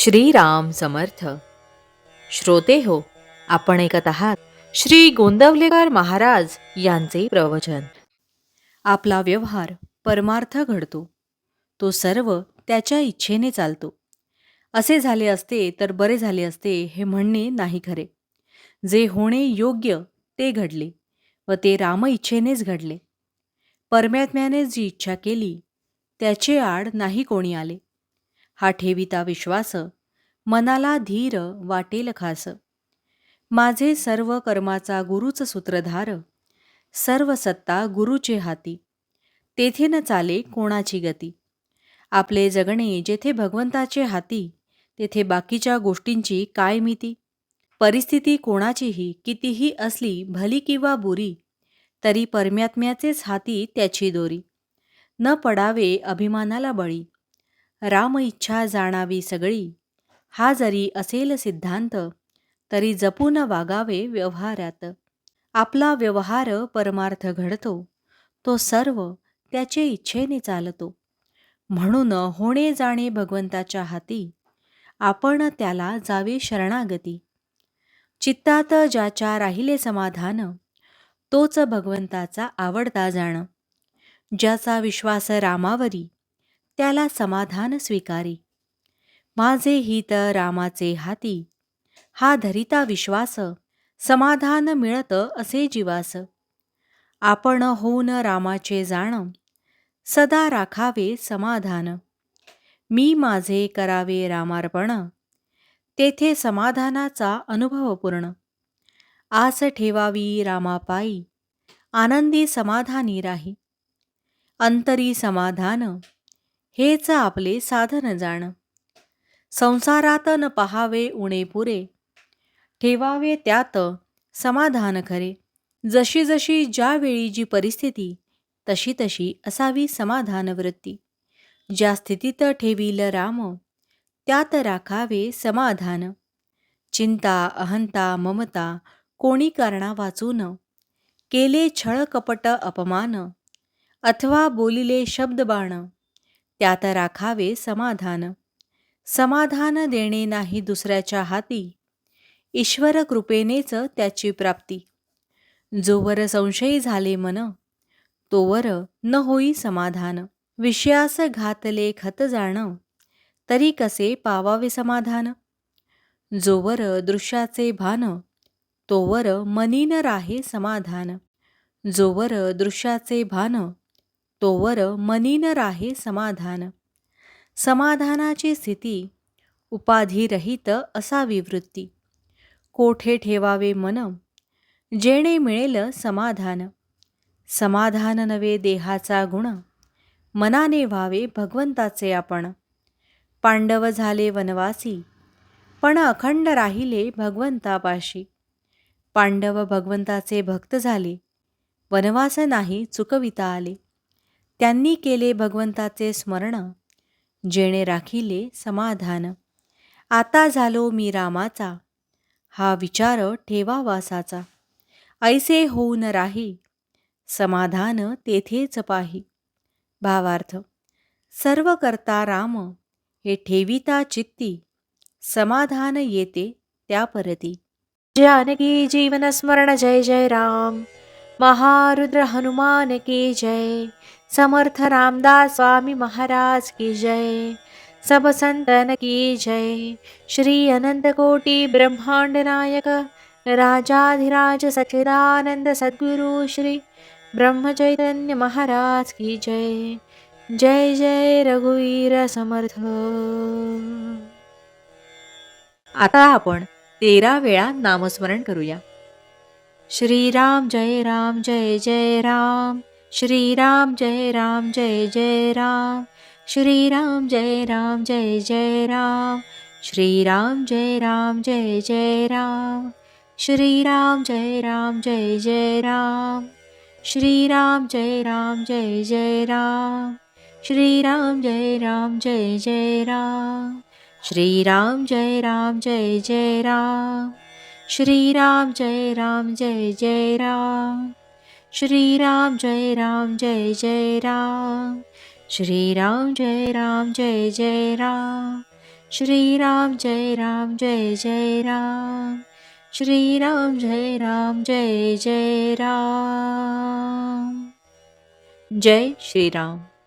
श्रीराम समर्थ. श्रोते हो, आपण ऐकत आहात श्री गोंदवलेकर महाराज यांचे प्रवचन. आपला व्यवहार परमार्थ घडतो, तो सर्व त्याच्या इच्छेने चालतो. असे झाले असते तर बरे झाले असते हे म्हणणे नाही खरे. जे होणे योग्य ते घडले व ते राम इच्छेनेच घडले. परमात्म्याने जी इच्छा केली त्याचे आड नाही कोणी आले. हा ठेविता विश्वास मनाला धीर वाटेल खास. माझे सर्व कर्माचा गुरुच सूत्रधार, सर्व सत्ता गुरुचे हाती. तेथे न चाले कोणाची गती. आपले जगणे जेथे भगवंताचे हाती, तेथे बाकीच्या गोष्टींची काय मिती. परिस्थिती कोणाचीही कितीही असली भली किंवा बुरी, तरी परमात्म्याचेच हाती त्याची दोरी. न पडावे अभिमानाला बळी, राम इच्छा जाणावी सगळी. हा जरी असेल सिद्धांत, तरी जपून वागावे व्यवहारात. आपला व्यवहार परमार्थ घडतो, तो सर्व त्याचे इच्छेने चालतो. म्हणून होणे जाणे भगवंताच्या हाती, आपण त्याला जावे शरणागती. चित्तात ज्याच्या राहिले समाधान, तोच भगवंताचा आवडता जाण. ज्याचा विश्वास रामावरी, त्याला समाधान स्वीकारी. माझे हित रामाचे हाती, हा धरिता विश्वास. समाधान मिळत असे जीवास. आपण होऊन रामाचे जाण, सदा राखावे समाधान. मी माझे करावे रामार्पण, तेथे समाधानाचा अनुभव पूर्ण. आस ठेवावी रामापायी, आनंदी समाधानी राही. अंतरी समाधान, हेच आपले साधन जाण. संसारात न पहावे उणे पुरे, ठेवावे त्यात समाधान खरे. जशी जशी ज्यावेळी जी परिस्थिती, तशी तशी असावी समाधान वृत्ती. ज्या स्थितीत ठेवील राम, त्यात राखावे समाधान. चिंता अहंता ममता कोणी कारणा वाचून, केले छळ कपट अपमान, अथवा बोलिले शब्दबाण, त्यात राखावे समाधान. समाधान देणे नाही दुसऱ्याच्या हाती, ईश्वर कृपेनेच त्याची प्राप्ती. जोवर संशयी झाले मन, तोवर न होई समाधान. विषयास घातले खत जाण, तरी कसे पावावे समाधान. जोवर दृश्याचे भान, तोवर मनी न राहे समाधान. जोवर दृश्याचे भान, तोवर मनी न राहे समाधान. समाधानाची स्थिती उपाधिरहित असावी वृत्ती. कोठे ठेवावे मन, जेणे मिळेल समाधान. समाधान नवे देहाचा गुण, मनाने व्हावे भगवंताचे आपण. पांडव झाले वनवासी, पण अखंड राहिले भगवंतापाशी. पांडव भगवंताचे भक्त झाले, वनवास नाही चुकविता आले. त्यांनी केले भगवंताचे स्मरण, जेणे राखिले समाधान. आता झालो मी रामाचा, हा विचार ठेवा वासाचा. ऐसे होऊन राही, समाधान तेथेच पाही. भावार्थ: सर्व करता राम, हे ठेविता चित्ती. समाधान येते त्या परती. जानकी जीवन स्मरण जय जय राम. महारुद्र हनुमान की जय. समर्थ रामदास स्वामी महाराज की जय. सब संतन की जय. श्री अनंत कोटि ब्रह्मांड नायक, राजाधिराज सच्चिदानंद सद्गुरु श्री ब्रह्म चैतन्य महाराज की जय. जय जय रघुवीर समर्थ. आता आपण 13 वेळा नामस्मरण करूया. श्रीराम जय राम जय जय राम. श्रीराम जय राम जय जय राम. श्रीराम जय राम जय जय राम. श्रीराम जय राम जय जय राम. श्रीराम जय राम जय जय राम. श्रीराम जय राम जय जय राम. श्रीराम जय राम जय जय राम. श्रीराम जय राम जय जय राम. श्रीराम जय राम जय जय राम. श्रीराम जय राम जय जय राम. श्रीराम जय राम जय जय राम. श्रीराम जय राम जय जय राम, श्रीराम जय राम जय जय राम. जय श्रीराम.